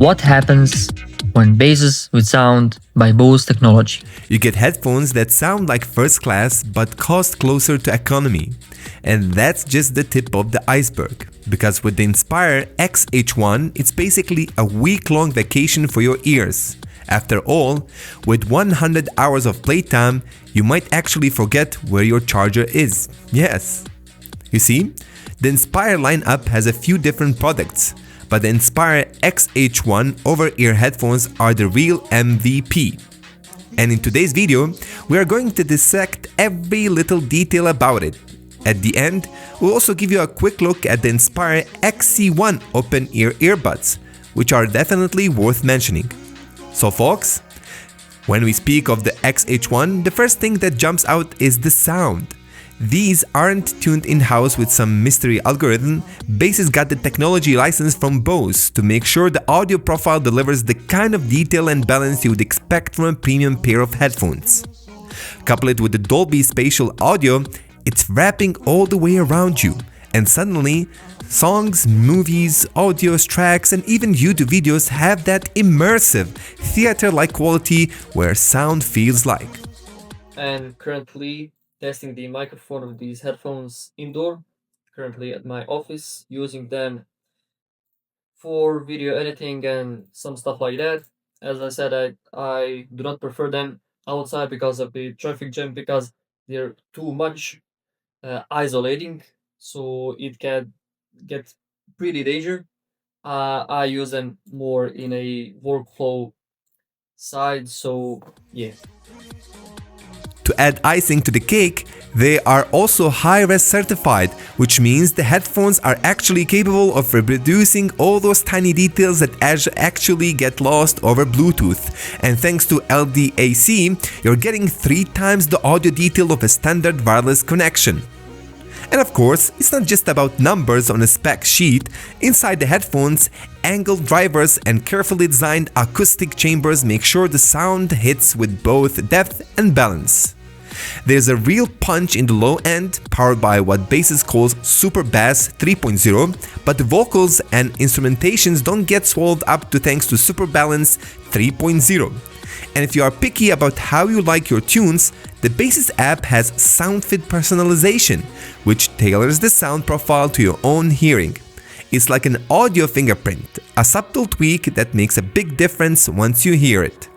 What happens when Baseus with sound by Bose technology? You get headphones that sound like first class but cost closer to economy. And that's just the tip of the iceberg. Because with the Inspire XH1, it's basically a week-long vacation for your ears. After all, with 100 hours of playtime, you might actually forget where your charger is. Yes. You see, the Inspire lineup has a few different products, but the Inspire XH1 over-ear headphones are the real MVP. And in today's video, we are going to dissect every little detail about it. At the end, we'll also give you a quick look at the Inspire XC1 open-ear earbuds, which are definitely worth mentioning. So folks, when we speak of the XH1, the first thing that jumps out is the sound. These aren't tuned in-house with some mystery algorithm. Baseus got the technology license from Bose to make sure the audio profile delivers the kind of detail and balance you would expect from a premium pair of headphones. Couple it with the Dolby spatial audio, it's wrapping all the way around you, and suddenly, songs, movies, audio tracks, and even YouTube videos have that immersive, theater-like quality where sound feels like. And currently testing the microphone of these headphones indoor, currently at my office, using them for video editing and some stuff like that. As I said, I do not prefer them outside because of the traffic jam, because they're too much isolating, so it can get pretty dangerous. I use them more in a workflow side, so yeah. To add icing to the cake, they are also high-res certified, which means the headphones are actually capable of reproducing all those tiny details that actually get lost over Bluetooth. And thanks to LDAC, you're getting 3 times the audio detail of a standard wireless connection. And of course, it's not just about numbers on a spec sheet. Inside the headphones, angled drivers and carefully designed acoustic chambers make sure the sound hits with both depth and balance. There's a real punch in the low end, powered by what Baseus calls Super Bass 3.0, but the vocals and instrumentations don't get swallowed up thanks to Super Balance 3.0. And if you are picky about how you like your tunes, the Baseus app has SoundFit personalization, which tailors the sound profile to your own hearing. It's like an audio fingerprint, a subtle tweak that makes a big difference once you hear it.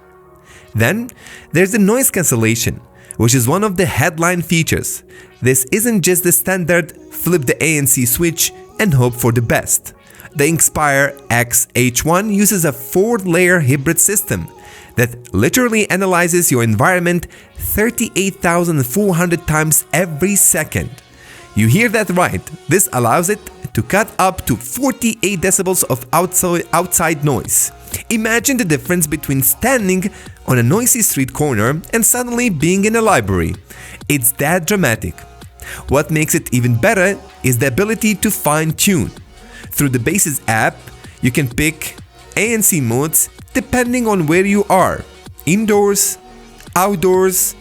Then, there's the noise cancellation, which is one of the headline features. This isn't just the standard flip the ANC switch and hope for the best. The Inspire XH1 uses a 4-layer hybrid system that literally analyzes your environment 38,400 times every second. You hear that right, this allows it to cut up to 48 decibels of outside noise. Imagine the difference between standing on a noisy street corner and suddenly being in a library. It's that dramatic. What makes it even better is the ability to fine-tune. Through the Baseus app, you can pick ANC modes depending on where you are, indoors, outdoors,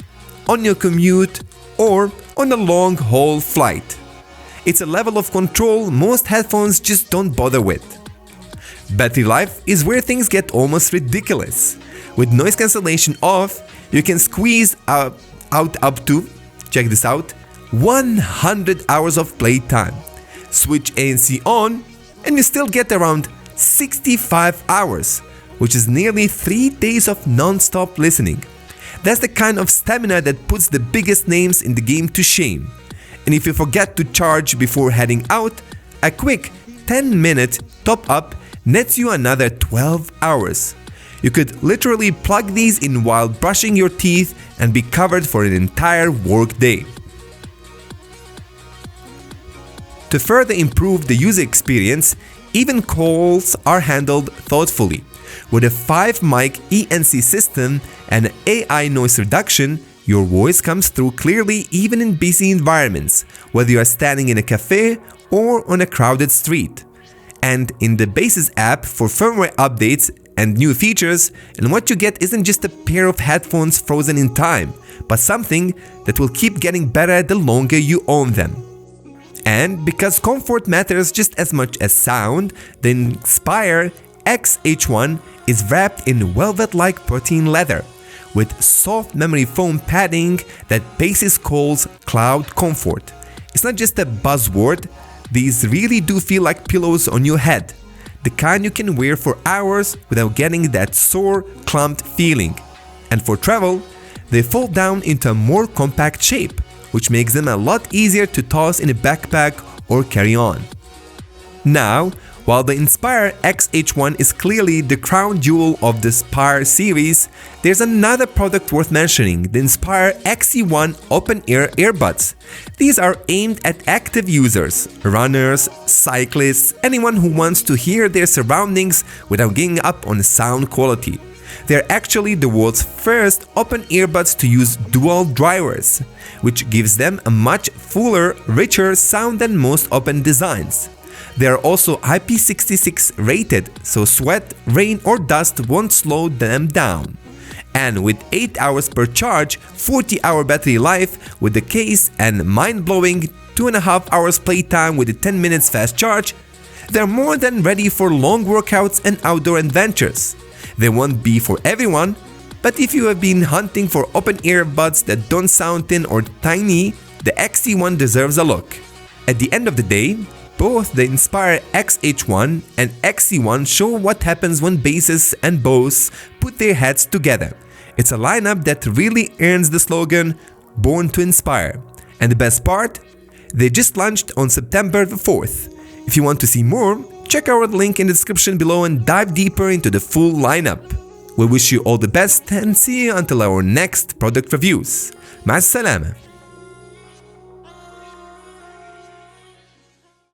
on your commute, or on a long-haul flight. It's a level of control most headphones just don't bother with. Battery life is where things get almost ridiculous. With noise cancellation off, you can squeeze out up to, check this out, 100 hours of playtime. Switch ANC on, and you still get around 65 hours, which is nearly 3 days of non-stop listening. That's the kind of stamina that puts the biggest names in the game to shame. And if you forget to charge before heading out, a quick 10-minute top-up nets you another 12 hours. You could literally plug these in while brushing your teeth and be covered for an entire work day. To further improve the user experience, even calls are handled thoughtfully. With a 5-mic ENC system and AI noise reduction, your voice comes through clearly even in busy environments, whether you are standing in a cafe or on a crowded street. And in the Baseus app for firmware updates and new features, and what you get isn't just a pair of headphones frozen in time, but something that will keep getting better the longer you own them. And because comfort matters just as much as sound, the Inspire XH1 is wrapped in velvet-like protein leather with soft memory foam padding that Baseus calls cloud comfort. It's not just a buzzword, these really do feel like pillows on your head, the kind you can wear for hours without getting that sore, clumped feeling. And for travel, they fold down into a more compact shape, which makes them a lot easier to toss in a backpack or carry on. Now, while the Inspire XH1 is clearly the crown jewel of the Inspire series, there's another product worth mentioning, the Inspire XC1 open-ear earbuds. These are aimed at active users, runners, cyclists, anyone who wants to hear their surroundings without giving up on sound quality. They're actually the world's first open earbuds to use dual drivers, which gives them a much fuller, richer sound than most open designs. They are also IP66 rated, so sweat, rain or dust won't slow them down. And with 8 hours per charge, 40-hour battery life with the case and mind-blowing 2.5 hours playtime with a 10 minutes fast charge, they're more than ready for long workouts and outdoor adventures. They won't be for everyone, but if you have been hunting for open earbuds that don't sound thin or tiny, the XC1 deserves a look. At the end of the day, both the Inspire XH1 and XC1 show what happens when Baseus and Bose put their heads together. It's a lineup that really earns the slogan, "Born to Inspire." And the best part? They just launched on September the 4th. If you want to see more, check our link in the description below and dive deeper into the full lineup. We wish you all the best and see you until our next product reviews. مع السلامة.